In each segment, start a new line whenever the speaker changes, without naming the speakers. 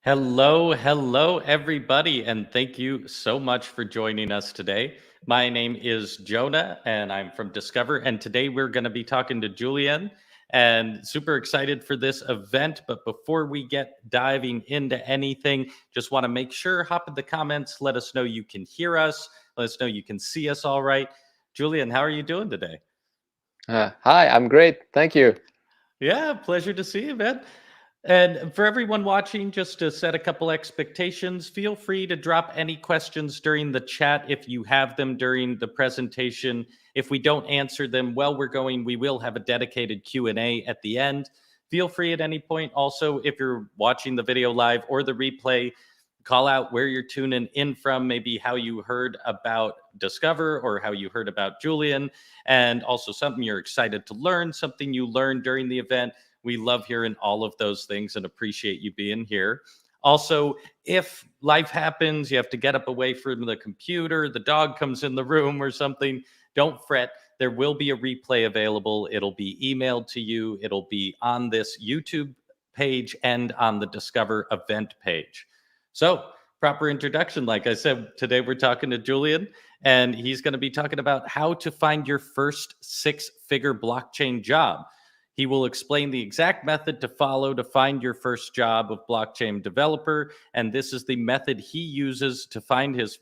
Hello, everybody, and thank you so much for joining us today. My name is Jonah, and I'm from Discover. And today we're going to be talking to Julien, and super excited for this event. But before we get diving into anything, just want to make sure hop in the comments, let us know you can hear us, let us know you can see us all right. Julien, how are you doing today?
Hi, I'm great. Thank you.
Yeah, pleasure to see you, man. And for everyone watching, just to set a couple expectations, feel free to drop any questions during the chat if you have them during the presentation. If we don't answer them while we're going, we will have a dedicated Q&A at the end. Feel free at any point. Also, if you're watching the video live or the replay, call out where you're tuning in from, maybe how you heard about Discover or how you heard about Julien, and also something you're excited to learn, something you learned during the event. We love hearing all of those things and appreciate you being here. Also, if life happens, you have to get up away from the computer, the dog comes in the room or something, don't fret. There will be a replay available. It'll be emailed to you. It'll be on this YouTube page and on the Discover event page. So, proper introduction. Like I said, today we're talking to Julien, and he's going to be talking about how to find your first six-figure blockchain job. He will explain the exact method to follow to find your first job of blockchain developer, and this is the method he used to find his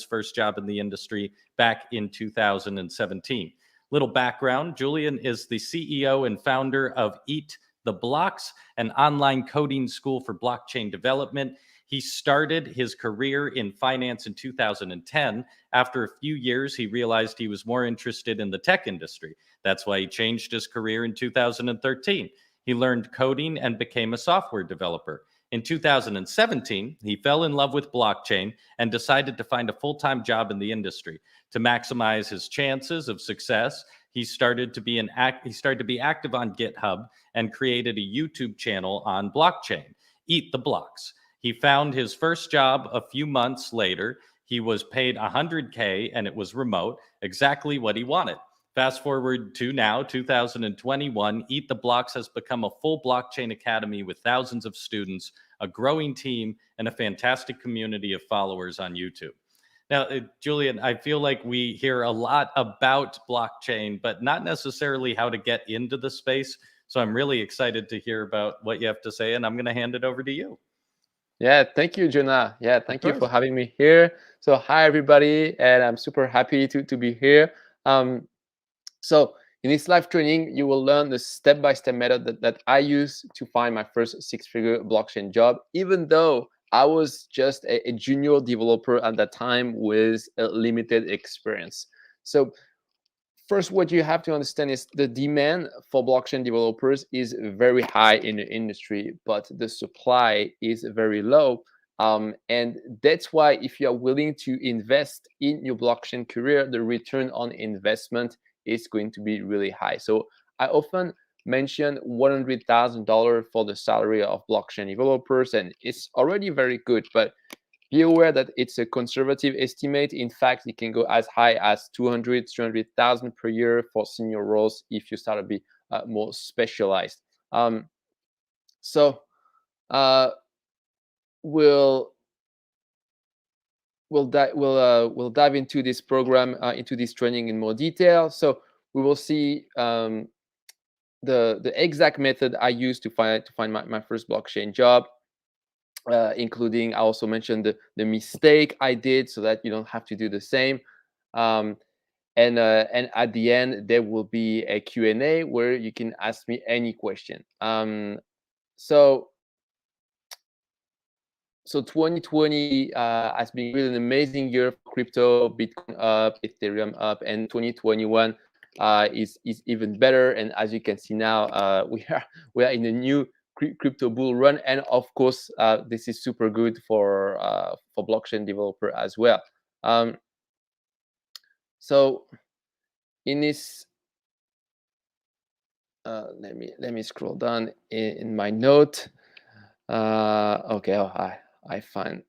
first job in the industry back in 2017. Little background: Julien is the CEO and founder of Eat the Blocks, an online coding school for blockchain development. He started his career in finance in 2010. After a few years, he realized he was more interested in the tech industry. That's why he changed his career in 2013. He learned coding and became a software developer. In 2017, he fell in love with blockchain and decided to find a full-time job in the industry. To maximize his chances of success, he started to be active on GitHub and created a YouTube channel on blockchain, Eat the Blocks. He found his first job a few months later. He was paid 100K and it was remote, exactly what he wanted. Fast forward to now, 2021, Eat the Blocks has become a full blockchain academy with thousands of students, a growing team, and a fantastic community of followers on YouTube. Now, Julien, I feel like we hear a lot about blockchain, but not necessarily how to get into the space. So I'm really excited to hear about what you have to say, and I'm going to hand it over to you.
Yeah, thank you, Jonah. Yeah,
Of
thank you for
course.
having me here. So, hi, everybody, and I'm super happy to be here. Um, so, in this live training, you will learn the step-by-step method that I use to find my first six-figure blockchain job, even though I was just a junior developer at that time with a limited experience. So, first, what you have to understand is the demand for blockchain developers is very high in the industry, but the supply is very low. And that's why if you are willing to invest in your blockchain career, the return on investment is going to be really high. So I often mention $100,000 for the salary of blockchain developers, and it's already very good. But be aware that it's a conservative estimate. In fact, it can go as high as 200, 300,000 per year for senior roles if you start to be more specialized. So uh, we'll we'll dive into this program, into this training in more detail. So we will see the exact method I use to find my first blockchain job. Including I also mentioned the mistake I did so that you don't have to do the same. Um, and at the end there will be a Q&A where you can ask me any question. So 2020 has been really an amazing year for crypto, Bitcoin up, Ethereum up, and 2021 is even better. And as you can see now, we are in a new crypto bull run, and of course, this is super good for blockchain developer as well. So in this, let me scroll down in my note. Okay, oh, I find.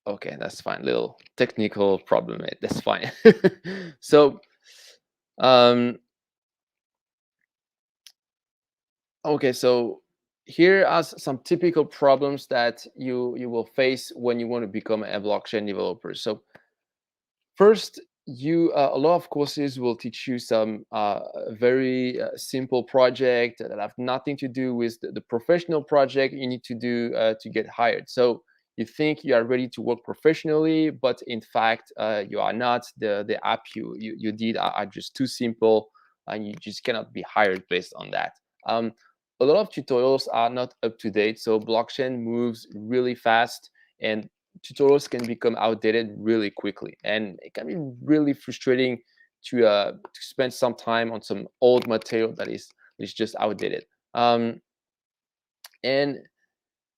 Okay, that's fine. Little technical problem. That's fine. So, um, okay, so here are some typical problems that you will face when you want to become a blockchain developer. So first, you a lot of courses will teach you some very simple project that have nothing to do with the professional project you need to do to get hired. So you think you are ready to work professionally, but in fact you are not. The app you did are just too simple, and you just cannot be hired based on that. A lot of tutorials are not up to date, so blockchain moves really fast, and tutorials can become outdated really quickly, and it can be really frustrating to spend some time on some old material that is just outdated. And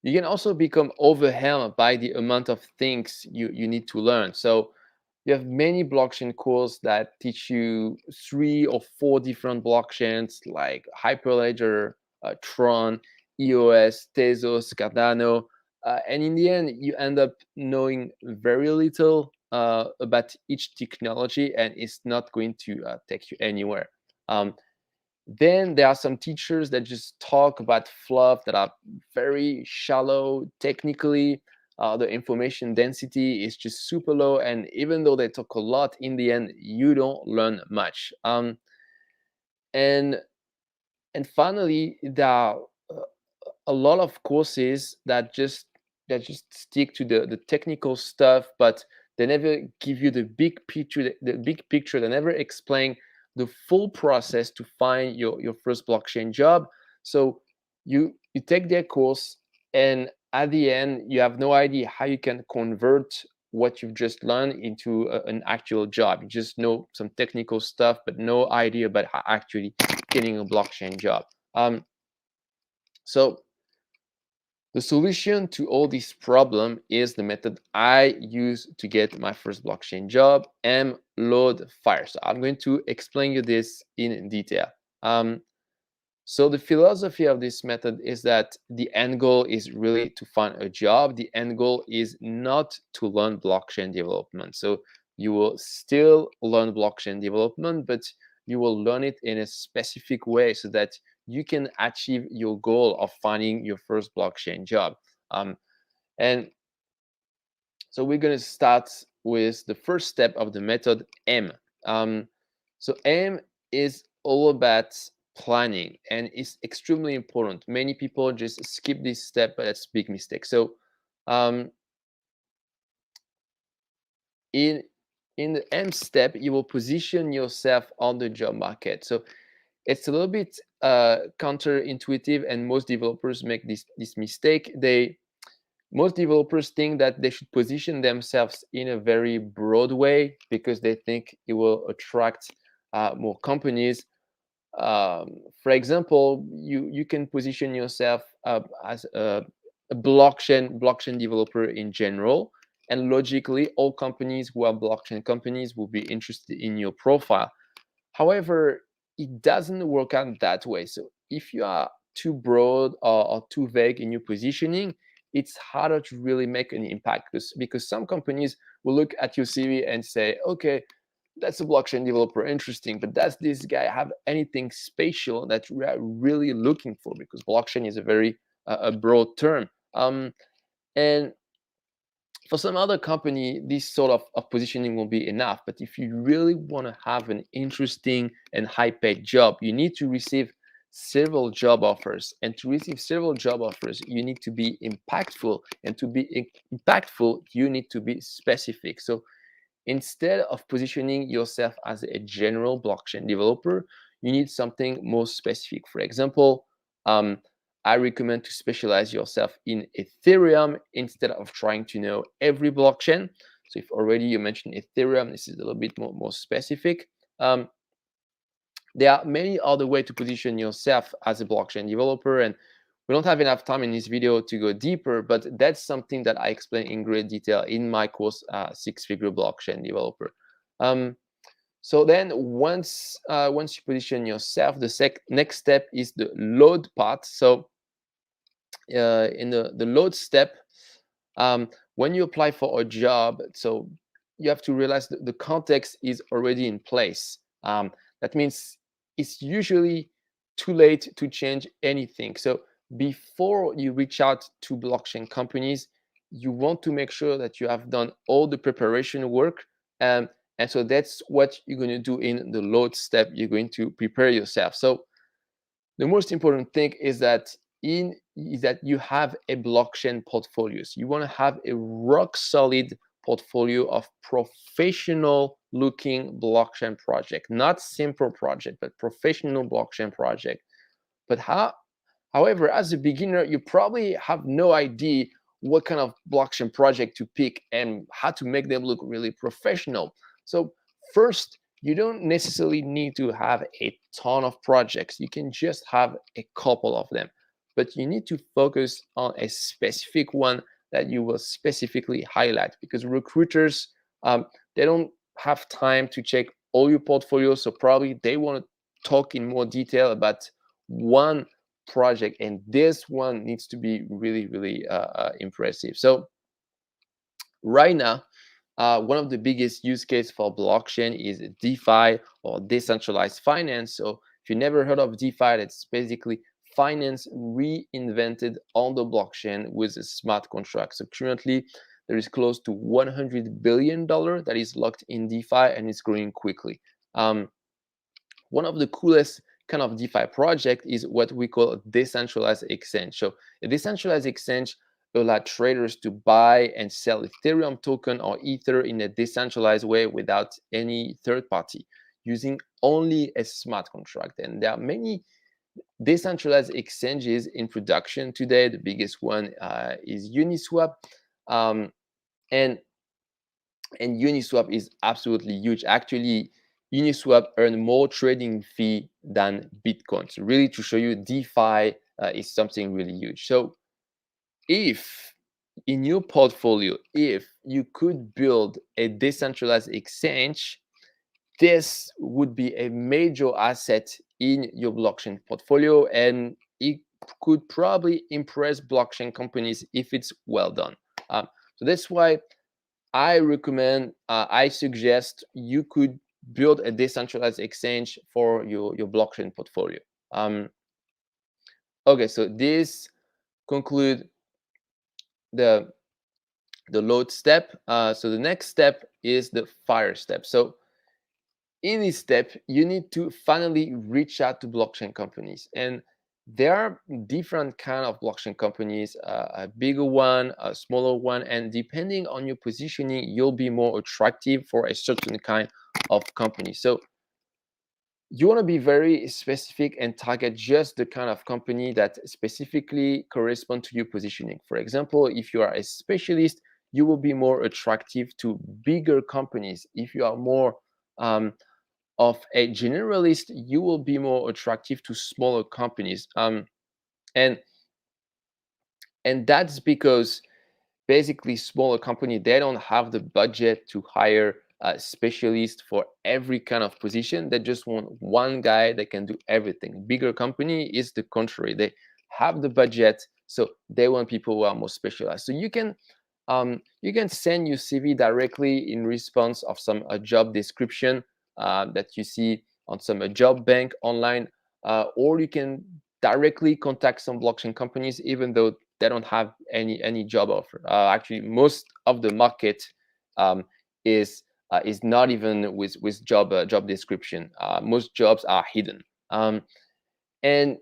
you can also become overwhelmed by the amount of things you need to learn. So you have many blockchain courses that teach you 3 or 4 different blockchains like Hyperledger, Tron, EOS, Tezos, Cardano, and in the end, you end up knowing very little about each technology, and it's not going to take you anywhere. Then there are some teachers that just talk about fluff that are very shallow technically. The information density is just super low, and even though they talk a lot, in the end, you don't learn much. And and finally, there are a lot of courses that just stick to the technical stuff, but they never give you the big picture. The big picture. They never explain the full process to find your first blockchain job. So you take their course, and at the end, you have no idea how you can convert what you've just learned into an actual job. You just know some technical stuff, but no idea about how actually getting a blockchain job. So the solution to all this problem is the method I use to get my first blockchain job, mLoadFire. So I'm going to explain you this in detail. So the philosophy of this method is that the end goal is really to find a job. The end goal is not to learn blockchain development. So you will still learn blockchain development, but you will learn it in a specific way so that you can achieve your goal of finding your first blockchain job. And so we're going to start with the first step of the method, M. So M is all about planning, and it's extremely important. Many people just skip this step, but that's a big mistake. So in the M step, you will position yourself on the job market. So it's a little bit counterintuitive, and most developers make this mistake. Most developers think that they should position themselves in a very broad way because they think it will attract more companies. For example, you can position yourself as a blockchain developer in general, and logically, all companies who are blockchain companies will be interested in your profile. However, it doesn't work out that way. So if you are too broad or too vague in your positioning, it's harder to really make an impact because some companies will look at your CV and say, okay, that's a blockchain developer, interesting, but does this guy have anything spatial that we are really looking for? Because blockchain is a very a broad term. And for some other company, this sort of positioning will be enough. But if you really want to have an interesting and high-paid job, you need to receive several job offers. And to receive several job offers, you need to be impactful. And to be impactful, you need to be specific. So instead of positioning yourself as a general blockchain developer, you need something more specific. For example, I recommend to specialize yourself in Ethereum instead of trying to know every blockchain. So if already you mentioned Ethereum, this is a little bit more specific. There are many other ways to position yourself as a blockchain developer, and we don't have enough time in this video to go deeper, but that's something that I explain in great detail in my course, Six-Figure Blockchain Developer. So then once you position yourself, the next step is the load part. So in the load step, when you apply for a job, so you have to realize that the context is already in place. That means it's usually too late to change anything. So before you reach out to blockchain companies, you want to make sure that you have done all the preparation work. And so that's what you're going to do in the load step. You're going to prepare yourself. So the most important thing is that you have a blockchain portfolio. So you want to have a rock solid portfolio of professional looking blockchain project, not simple project, but professional blockchain project. But however, as a beginner, you probably have no idea what kind of blockchain project to pick and how to make them look really professional. So first, you don't necessarily need to have a ton of projects. You can just have a couple of them, but you need to focus on a specific one that you will specifically highlight, because recruiters, they don't have time to check all your portfolio. So probably they want to talk in more detail about one project, and this one needs to be really, really impressive. So right now, one of the biggest use case for blockchain is DeFi, or decentralized finance. So if you never heard of DeFi, that's basically finance reinvented on the blockchain with a smart contract. So currently there is close to $100 billion that is locked in DeFi, and it's growing quickly. One of the coolest kind of DeFi project is what we call a decentralized exchange. So a decentralized exchange allow traders to buy and sell Ethereum token or Ether in a decentralized way without any third party, using only a smart contract. And there are many decentralized exchanges in production today. The biggest one is Uniswap. And Uniswap is absolutely huge. Actually, Uniswap earn more trading fee than Bitcoin. So really, to show you, DeFi is something really huge. So if in your portfolio, if you could build a decentralized exchange, this would be a major asset in your blockchain portfolio, and it could probably impress blockchain companies if it's well done. So that's why I recommend, I suggest you could build a decentralized exchange for your blockchain portfolio. Okay, so this conclude the load step. So the next step is the fire step. So in this step, you need to finally reach out to blockchain companies. And there are different kind of blockchain companies, a bigger one, a smaller one, and depending on your positioning, you'll be more attractive for a certain kind of company. So you want to be very specific and target just the kind of company that specifically correspond to your positioning. For example, if you are a specialist, you will be more attractive to bigger companies. If you are more of a generalist, you will be more attractive to smaller companies. And that's because basically smaller company, they don't have the budget to hire a specialist for every kind of position. They just want one guy that can do everything. Bigger company is the contrary. They have the budget, so they want people who are more specialized. So you can send your CV directly in response of some job description that you see on some job bank online, or you can directly contact some blockchain companies, even though they don't have any job offer. Actually, most of the market is not even with job description. Most jobs are hidden. And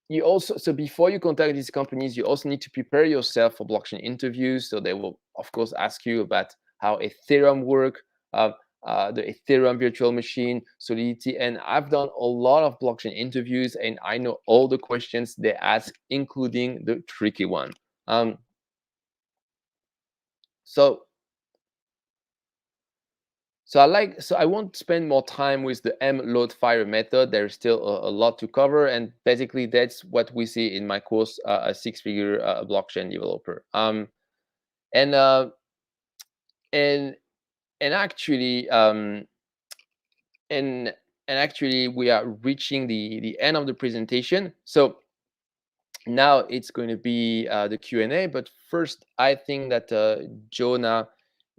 you also, so before you contact these companies, you also need to prepare yourself for blockchain interviews. So they will, of course, ask you about how Ethereum work, the Ethereum virtual machine, Solidity. And I've done a lot of blockchain interviews, and I know all the questions they ask, including the tricky one. So I won't spend more time with the M load fire method. There's still a lot to cover, and basically that's what we see in my course, a six-figure blockchain developer. And actually, and actually, we are reaching the end of the presentation. So now it's going to be the Q&A, but first I think that Jonah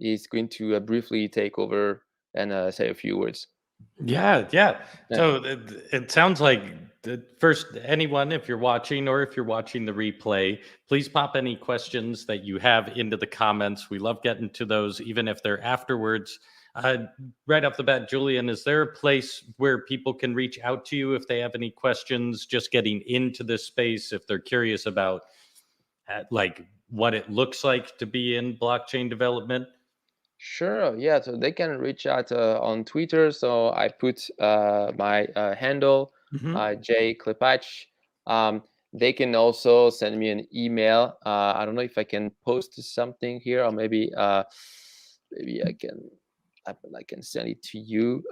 is going to briefly take over and say a few words.
Yeah. So it sounds like first, anyone, if you're watching or if you're watching the replay, please pop any questions that you have into the comments. We love getting to those, even if they're afterwards. Right off the bat, Julian, is there a place where people can reach out to you if they have any questions, just getting into this space, if they're curious about like what it looks like to be in blockchain development?
Sure, yeah. So they can reach out on Twitter. So I put my handle,
Hmm.
J Klepatch. They can also send me an email. I don't know if I can post something here, or maybe I can send it to you.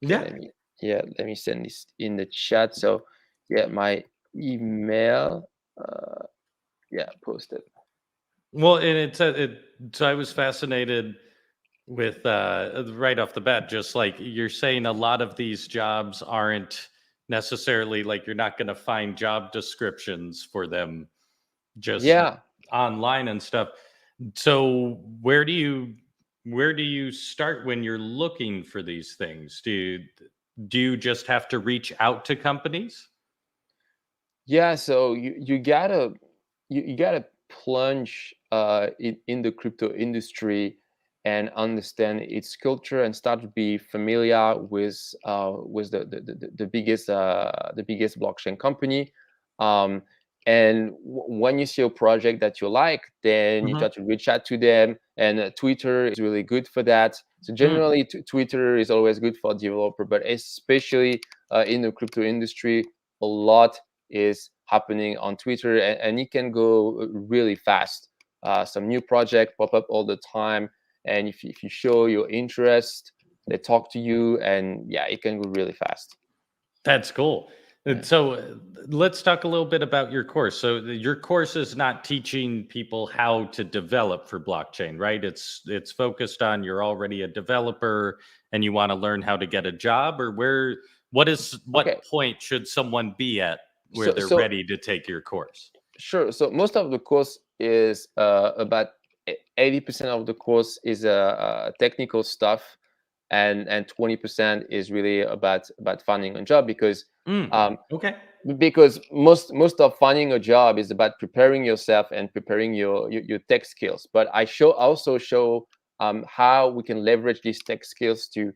Okay,
Yeah.
let me send this in the chat. So yeah, my email. Uh, yeah, posted.
Well, and so I was fascinated with right off the bat, just like you're saying, a lot of these jobs aren't necessarily like you're not going to find job descriptions for them just
Yeah.
online and stuff. So where do you start when you're looking for these things? Do you just have to reach out to companies?
Yeah, so you gotta plunge in the crypto industry and understand its culture and start to be familiar with the biggest blockchain company. Um, and when you see a project that you like, then you try
Hmm.
to reach out to them. And Twitter is really good for that. So
Mm,
generally, Twitter is always good for developer, but especially in the crypto industry, a lot is happening on Twitter, and it can go really fast. Some new project pop up all the time, and if you show your interest, they talk to you, and yeah, it can go really fast.
that's cool.
Yeah.
And so let's talk a little bit about your course. So your course is not teaching people how to develop for blockchain, right? It's focused on you're already a developer and you want to learn how to get a job, or
Okay.
what point should someone be at where
So
they're
so
ready to take your course?
sure. So most of the course is about 80% of the course is technical stuff, and 20% is really about finding a job
Mm,
um,
okay.
because most of finding a job is about preparing yourself and preparing your tech skills. But also show how we can leverage these tech skills to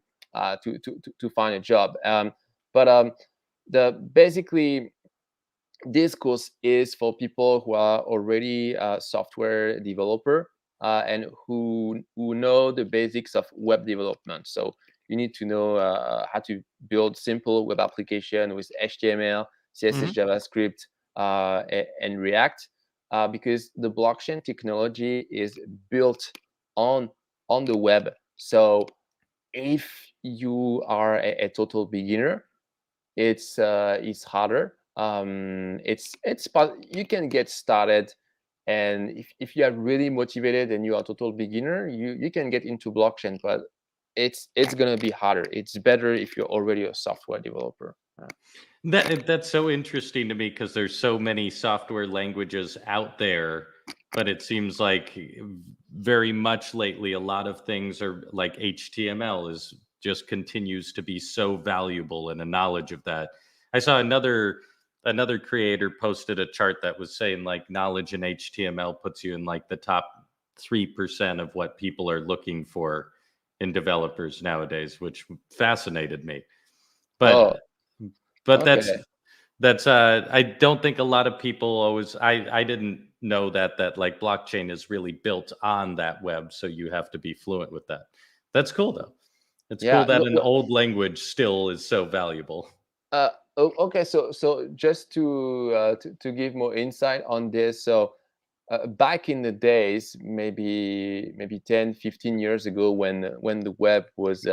find a job. But the basically this course is for people who are already a software developer and who know the basics of web development. So you need to know how to build simple web application with HTML, CSS,
Hmm.
JavaScript, and React, because the blockchain technology is built on on the web. So if you are a total beginner, it's harder. You can get started, and if you are really motivated and you are a total beginner, you can get into blockchain, but it's gonna be harder. It's better if you're already a software developer.
That's so interesting to me because there's so many software languages out there, but it seems like very much lately a lot of things are like HTML is just continues to be so valuable and a knowledge of that. I saw another creator posted a chart that was saying like knowledge in HTML puts you in like the top 3% of what people are looking for in developers nowadays, which fascinated me. But
Oh,
but
okay.
I don't think a lot of people always I didn't know that like blockchain is really built on that web, so you have to be fluent with that. That's cool though. It's cool
Yeah.
that an old language still is so valuable.
Uh, okay. So just to give more insight on this, so back in the days, maybe 10, 15 years ago, when the web was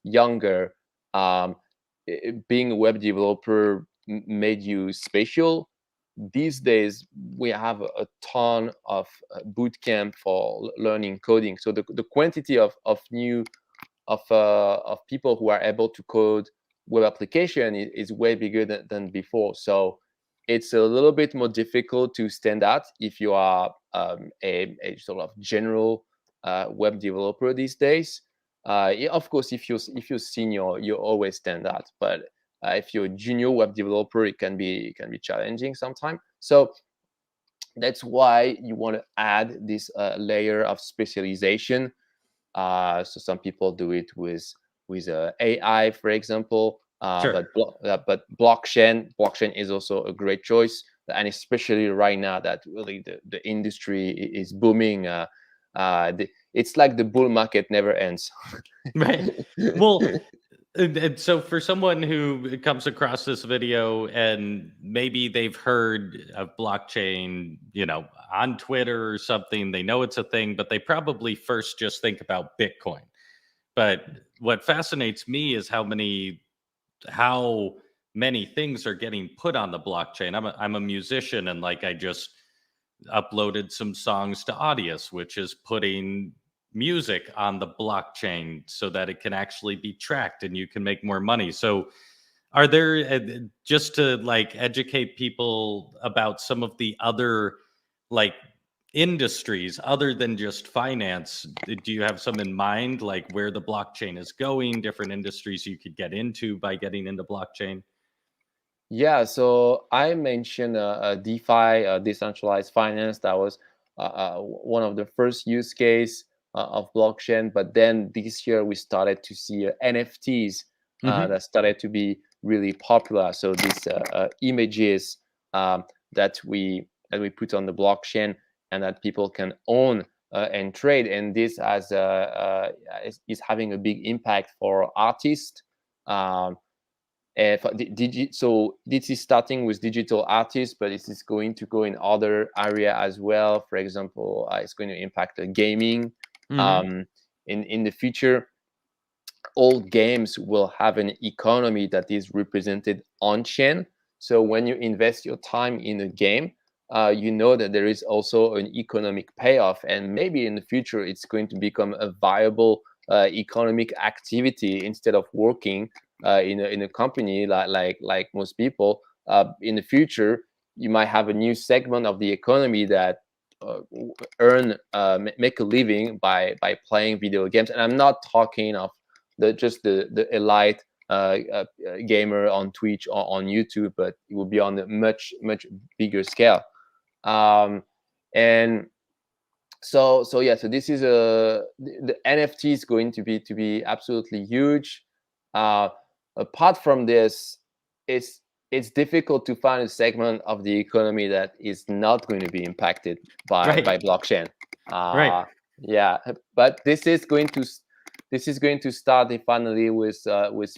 younger, um, being a web developer made you special. These days we have a ton of boot camp for learning coding, so the quantity of people who are able to code web application is way bigger than before. So it's a little bit more difficult to stand out if you are a sort of general web developer these days. Yeah, of course, if you're senior, you always stand out. But if you're a junior web developer, it can be challenging sometimes. So that's why you want to add this layer of specialization. So some people do it with AI, for example.
Sure.
But blockchain is also a great choice, and especially right now that really the industry is booming. It's like the bull market never ends.
Right. Well, and so for someone who comes across this video and maybe they've heard of blockchain, on Twitter or something, they know it's a thing, but they probably first just think about Bitcoin. But what fascinates me is how many things are getting put on the blockchain. I'm a musician, and like I just uploaded some songs to Audius, which is putting music on the blockchain so that it can actually be tracked and you can make more money. So, are there just to like educate people about some of the other like industries other than just finance? Do you have some in mind, like where the blockchain is going, different industries you could get into by getting into blockchain?
Yeah, so I mentioned DeFi, decentralized finance. That was one of the first use case of blockchain. But then this year we started to see NFTs
Hmm.
that started to be really popular. So these images um, that we put on the blockchain and that people can own and trade, and this is having a big impact for artists. Um, so this is starting with digital artists, but this is going to go in other area as well. For example, it's going to impact gaming.
Hmm.
Um, in the future, all games will have an economy that is represented on chain. So when you invest your time in a game, you know that there is also an economic payoff, and maybe in the future it's going to become a viable economic activity instead of working in a company like most people. In the future, you might have a new segment of the economy that make a living by playing video games, and I'm not talking of the elite gamer on Twitch or on YouTube, but it will be on a much bigger scale. Um, and so this is the NFT is going to be absolutely huge. Uh, Apart from this, it's difficult to find a segment of the economy that is not going to be impacted by
Right.
blockchain.
Right.
Uh, yeah, but this is going to start finally with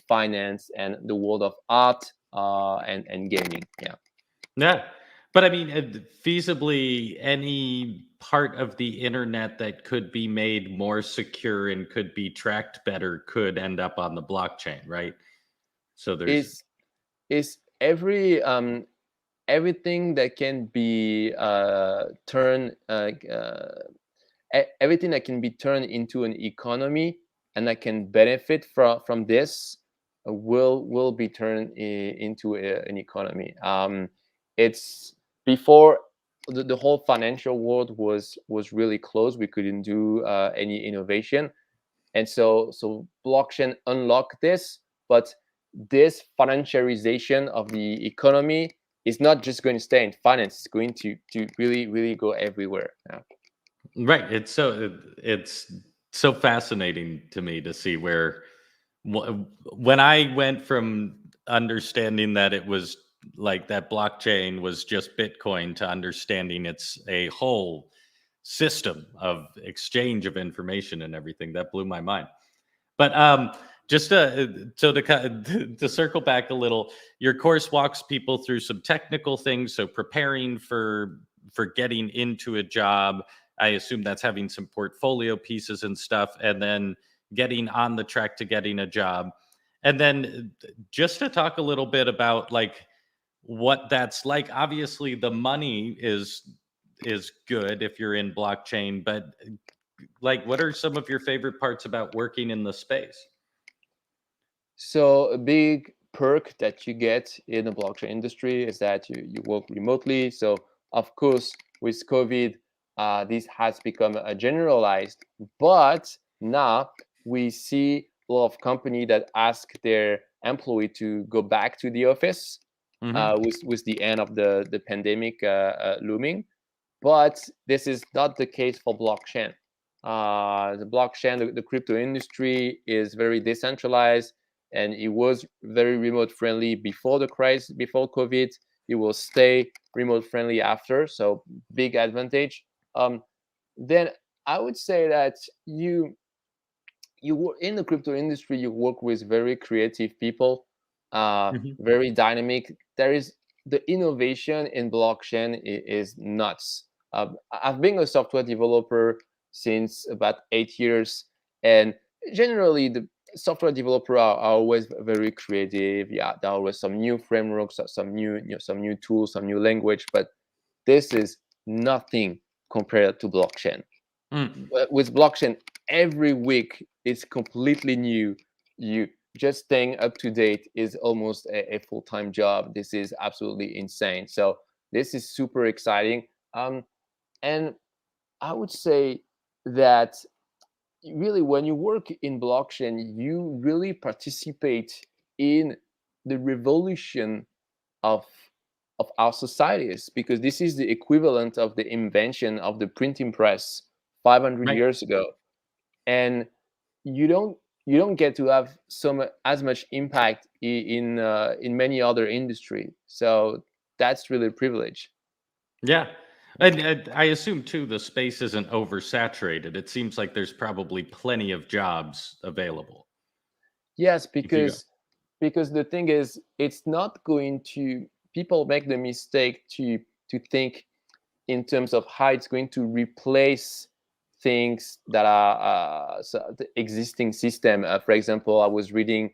finance and the world of art and gaming. Yeah.
Yeah. But I mean, feasibly, any part of the internet that could be made more secure and could be tracked better could end up on the blockchain, right? So there's,
Is is everything that can be everything that can be turned into an economy and that can benefit from this will be turned into an economy. It's before the whole financial world was really closed. We couldn't do any innovation, and so blockchain unlocked this. But this financiarization of the economy is not just going to stay in finance. It's going to really go everywhere. Yeah.
right. It's so fascinating to me to see where when I went from understanding that it was like that blockchain was just Bitcoin to understanding it's a whole system of exchange of information and everything, that blew my mind. But just so to circle back a little, your course walks people through some technical things. So preparing for getting into a job, I assume that's having some portfolio pieces and stuff, and then getting on the track to getting a job. And then just to talk a little bit about like what that's like. Obviously, the money is good if you're in blockchain, but like what are some of your favorite parts about working in the space?
So a big perk that you get in the blockchain industry is that you work remotely. So of course, with COVID, this has become a generalized, but now we see couple of companies that ask their employee to go back to the office with the end of the pandemic looming. But this is not the case for blockchain. The blockchain, the crypto industry is very decentralized, and it was very remote friendly before the crisis, before COVID. It will stay remote friendly after, so big advantage. Then I would say that you in the crypto industry, you work with very creative people, very dynamic. There is the innovation in blockchain is nuts. I've been a software developer since about 8 years, and generally the software developer are always very creative. Yeah, there are always some new frameworks, some new tools, some new language, but this is nothing compared to blockchain. With blockchain, every week it's completely new. You just staying up to date is almost a full-time job. This is absolutely insane. So this is super exciting. And I would say that really when you work in blockchain, you really participate in the revolution of our societies, because this is the equivalent of the invention of the printing press 500
Right.
years ago. And you don't get to have as much impact in many other industry. So that's really a privilege.
Yeah. And I assume too the space isn't oversaturated. It seems like there's probably plenty of jobs available.
Yes,
If you go.
because the thing is, it's not going to, people make the mistake to think in terms of how it's going to replace things that are the existing system. For example, I was reading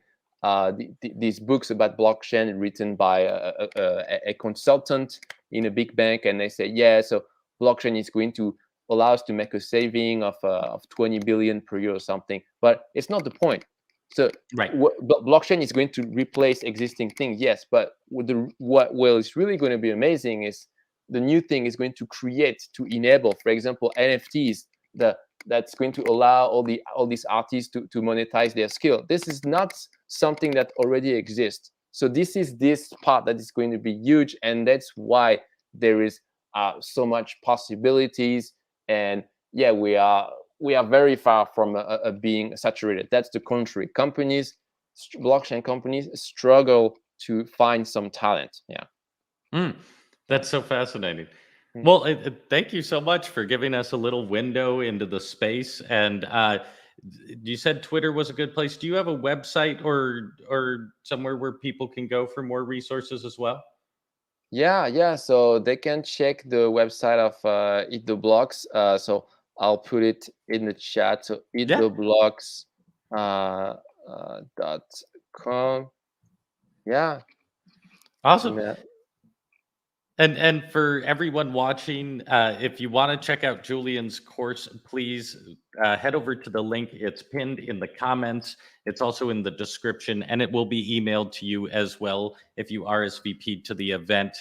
these books about blockchain written by a consultant in a big bank, and they say, yeah, so blockchain is going to allow us to make a saving of 20 billion per year or something. But it's not the point. So
Right.
blockchain is going to replace existing things, yes, but what is really going to be amazing is the new thing is going to create, to enable, for example, NFTs, that's going to allow all these artists to monetize their skill. This is not something that already exists. So this part that is going to be huge, and that's why there is so much possibilities. And yeah, we are very far from being saturated. That's the contrary. Blockchain companies struggle to find some talent. Yeah.
Mm, that's so fascinating.
Mm.
Well, thank you so much for giving us a little window into the space. And you said Twitter was a good place. Do you have a website or somewhere where people can go for more resources as well?
Yeah. So they can check the website of Eat the Blocks. So I'll put it in the chat. So
Yeah,
eattheblocks dot com. Yeah.
awesome.
Yeah.
And for everyone watching, if you want to check out Julian's course, please head over to the link. It's pinned in the comments. It's also in the description, and it will be emailed to you as well if you RSVP to the event.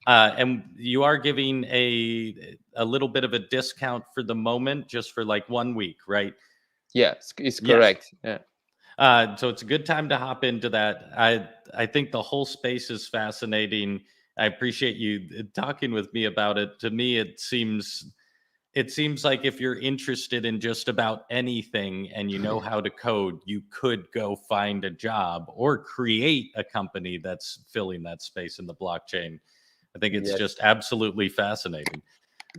And you are giving a little bit of a discount for the moment, just for like 1 week, right?
Yeah, it's
Yes.
correct. Yeah.
So it's a good time to hop into that. I think the whole space is fascinating. I appreciate you talking with me about it. To me, it seems like if you're interested in just about anything and you know how to code, you could go find a job or create a company that's filling that space in the blockchain. I think it's
Yes.
just absolutely fascinating.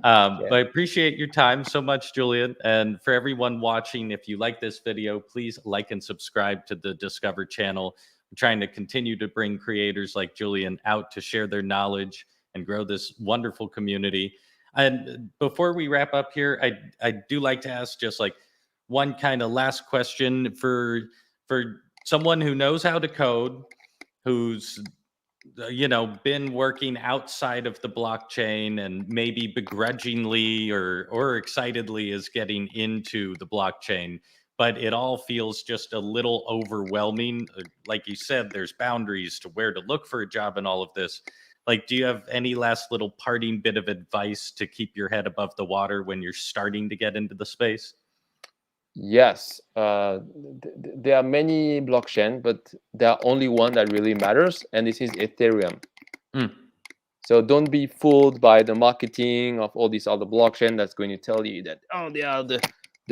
Yeah.
But I appreciate your time so much, Julian. And for everyone watching, if you like this video, please like and subscribe to the Discover channel. We're trying to continue to bring creators like Julian out to share their knowledge and grow this wonderful community. And before we wrap up here, I do like to ask just like one kind of last question for someone who knows how to code, who's been working outside of the blockchain and maybe begrudgingly or excitedly is getting into the blockchain, but it all feels just a little overwhelming. Like you said, there's boundaries to where to look for a job and all of this. Like, do you have any last little parting bit of advice to keep your head above the water when you're starting to get into the space?
Yes, there are many blockchain, but there are only one that really matters, and this is Ethereum.
Mm.
So don't be fooled by the marketing of all these other blockchain that's going to tell you that, oh, they are the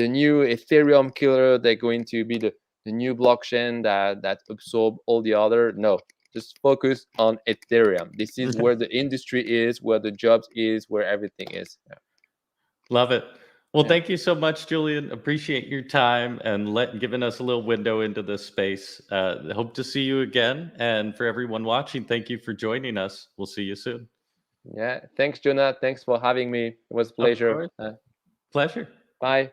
new Ethereum killer. They're going to be the new blockchain that absorb all the other. No, just focus on Ethereum. This is where the industry is, where the jobs is, where everything is. Yeah.
Love it. Well,
Yeah.
thank you so much, Julian. Appreciate your time and giving us a little window into this space. Hope to see you again. And for everyone watching, thank you for joining us. We'll see you soon.
Yeah. Thanks, Jonah. Thanks for having me. It was a
Of
pleasure.
course. Pleasure.
Bye.